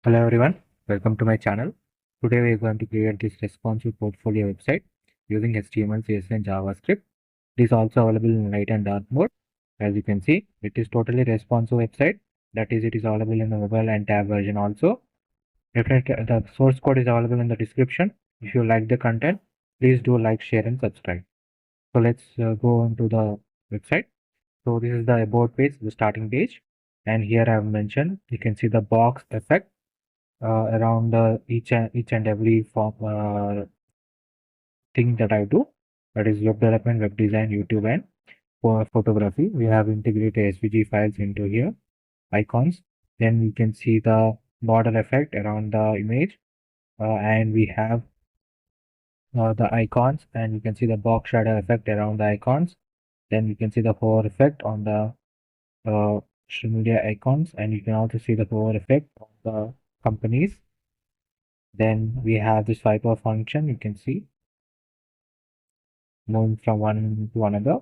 Hello everyone, welcome to my channel. Today we are going to create this responsive portfolio website using HTML, CSS and JavaScript. It is also available in light and dark mode. As you can see, it is totally responsive website. That is, it is available in the mobile and tab version also. Definitely, the source code is available in the description. If you like the content, please do like, share and subscribe. So let's go into the website. So this is the about page, the starting page. And here I have mentioned, you can see the box effect around each and every form thing that I do. That is web development, web design, YouTube, and for photography. We have integrated SVG files into here, icons. Then we can see the border effect around the image, and we have the icons, and you can see the box shadow effect around the icons. Then you can see the hover effect on the social media icons, and you can also see the hover effect on the companies. Then we have this swiper function, you can see moving from one to another.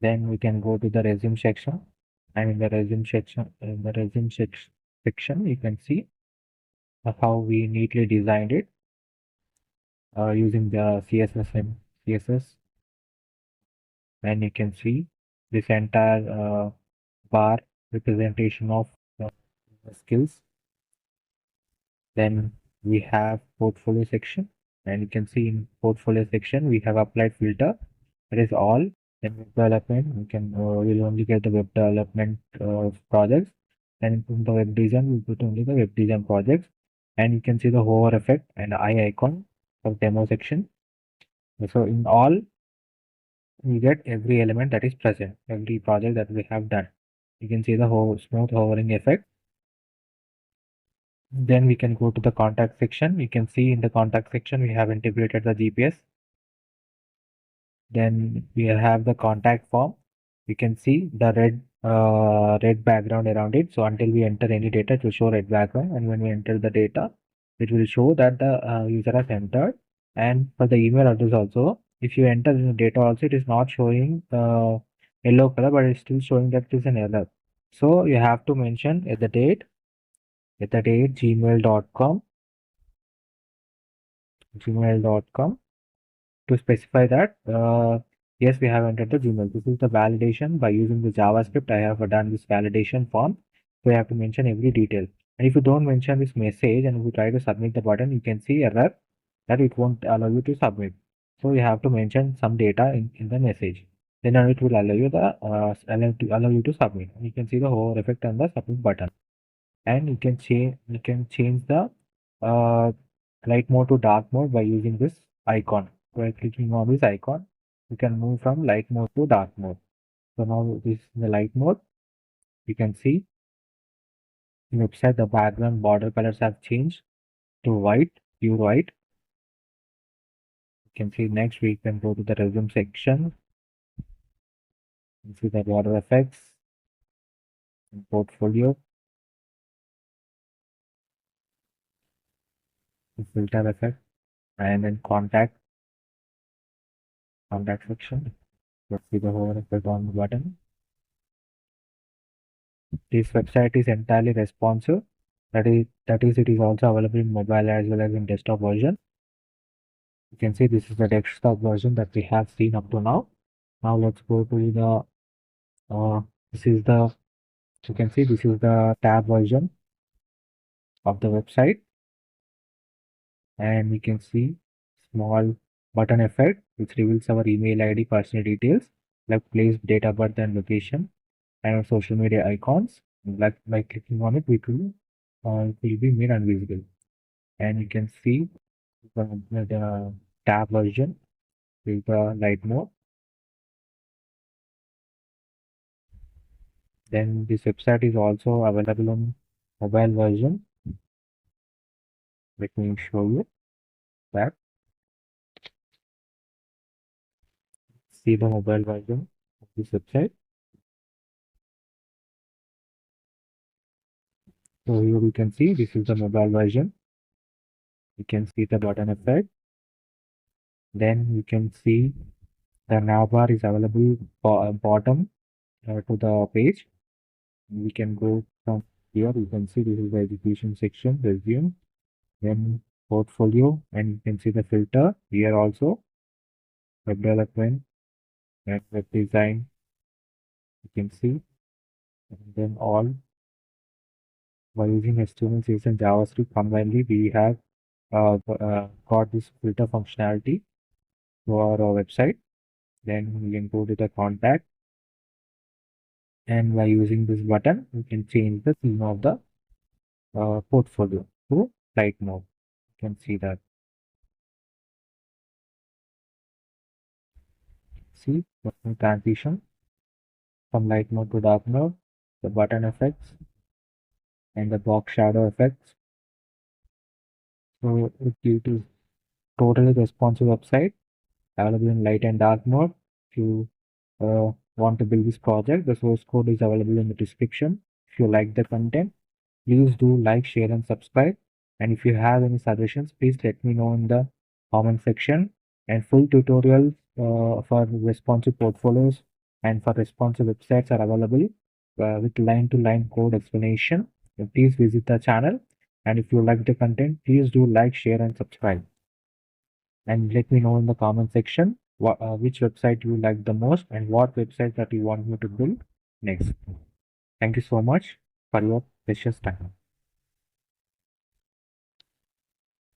Then we can go to the resume section, and in the resume section, you can see how we neatly designed it using the CSS and CSS, and you can see this entire bar representation of the skills. Then we have portfolio section, and you can see in portfolio section we have applied filter. That is all. Then web development, we can we'll only get the web development projects, and in the web design we'll put only the web design projects. And you can see the hover effect and eye icon of demo section. So in all, we get every element that is present, every project that we have done. You can see the smooth hovering effect. Then we can go to the contact section. You can see in the contact section we have integrated the GPS. Then we have the contact form. You can see the red background around it. So until we enter any data, it will show red background, and when we enter the data, it will show that the user has entered. And for the email address also, if you enter the data also, it is not showing yellow color, but it's still showing that it is an error. So you have to mention at the date gmail.com to specify that yes, we have entered the Gmail. This is the validation. By using the JavaScript, I have done this validation form. So you have to mention every detail. And if you don't mention this message and if you try to submit the button, you can see error that it won't allow you to submit. So you have to mention some data in the message. Then it will allow you to submit. You can see the hover effect on the submit button, and you can change the uh, light mode to dark mode by using this icon. By clicking on this icon, you can move from light mode to dark mode. So now this is the light mode. You can see in website the background border colors have changed to white, pure white. You can see next we can go to the resume section and see the border effects and portfolio, the filter effect, and then contact section. Let's see the hover effect on the button. This website is entirely responsive. That is, it is also available in mobile as well as in desktop version. You can see this is the desktop version that we have seen up to now. Now let's go to the this is the you can see this is the tab version of the website, and we can see small button effect which reveals our email ID, personal details like place, date of birth and location, and our social media icons. Like by clicking on it, it will be made invisible, and you can see the tab version with the light mode. Then this website is also available on mobile version. Let me show you that. See the mobile version of this website. So here we can see this is the mobile version. You can see the button effect. Then you can see the navbar is available bottom to the page. We can go from Here you can see this is the education section, resume, then portfolio, and you can see the filter here also, web development and web design, you can see, and then all by using HTML, CSS, and JavaScript combinedly, we have got this filter functionality for our website. Then we can go to the contact, and by using this button, we can change the theme of the portfolio to light mode. You can see that. See button transition from light mode to dark mode, the button effects and the box shadow effects. So it gives you totally responsive website available in light and dark mode. If you want to build this project, the source code is available in the description. If you like the content, please do like, share, and subscribe. And if you have any suggestions, please let me know in the comment section. And full tutorials for responsive portfolios and for responsive websites are available with line-to-line code explanation. Please visit the channel. And if you like the content, please do like, share, and subscribe. And let me know in the comment section which website you like the most and what website that you want me to build next. Thank you so much for your precious time.